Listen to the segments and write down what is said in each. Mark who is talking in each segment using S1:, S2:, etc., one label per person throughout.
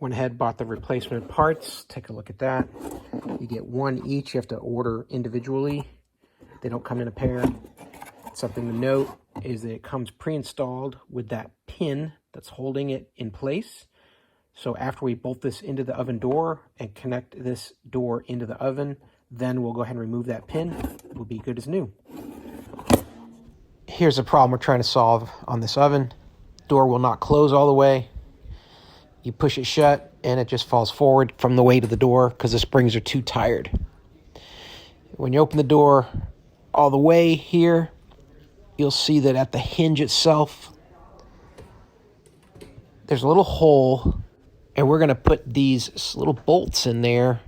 S1: Went ahead, bought the replacement parts. Take a look at that. You get one each. You have to order individually. They don't come in a pair. Something to note is that it comes pre-installed with that pin that's holding it in place. So after we bolt this into the oven door and connect this door into the oven, then we'll go ahead and remove that pin. It will be good as new. Here's the problem we're trying to solve on this oven. Door will not close all the way. You push it shut and it just falls forward from the weight of the door because the springs are too tired. When you open the door all the way here, you'll see that at the hinge itself, there's a little hole, and we're going to put these little bolts in there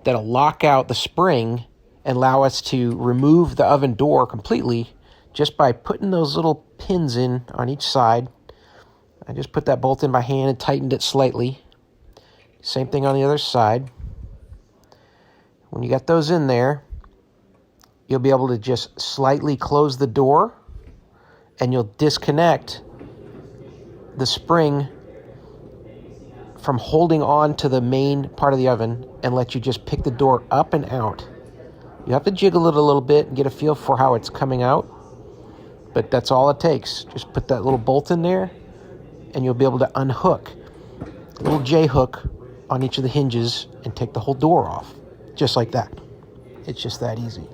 S1: that'll lock out the spring and allow us to remove the oven door completely just by putting those little pins in on each side. I just put that bolt in by hand and tightened it slightly. Same thing on the other side. When you got those in there, you'll be able to just slightly close the door, and you'll disconnect the spring from holding on to the main part of the oven and let you just pick the door up and out. You have to jiggle it a little bit and get a feel for how it's coming out, but that's all it takes. Just put that little bolt in there and you'll be able to unhook a little J-hook on each of the hinges and take the whole door off, just like that. It's just that easy.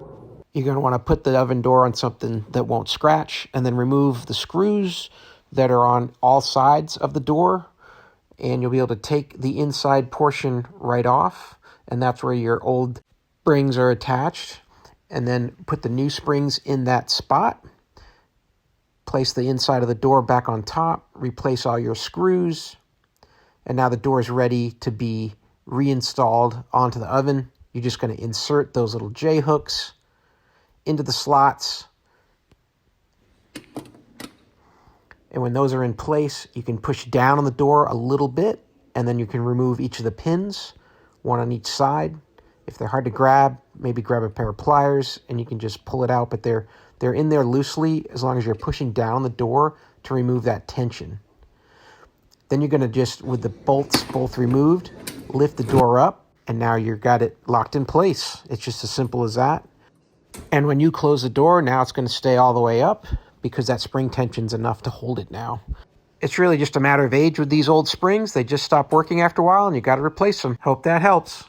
S1: You're going to want to put the oven door on something that won't scratch and then remove the screws that are on all sides of the door, and you'll be able to take the inside portion right off, and that's where your old springs are attached, and then put the new springs in that spot. Place the inside of the door back on top, replace all your screws, and now the door is ready to be reinstalled onto the oven. You're just going to insert those little J-hooks into the slots, and when those are in place, you can push down on the door a little bit, and then you can remove each of the pins, one on each side. If they're hard to grab, maybe grab a pair of pliers and you can just pull it out, but they're in there loosely as long as you're pushing down the door to remove that tension. Then you're going to just, with the bolts both removed, lift the door up, and now you've got it locked in place. It's just as simple as that. And when you close the door, now it's going to stay all the way up because that spring tension's enough to hold it now. It's really just a matter of age with these old springs. They just stop working after a while and you got to replace them. Hope that helps.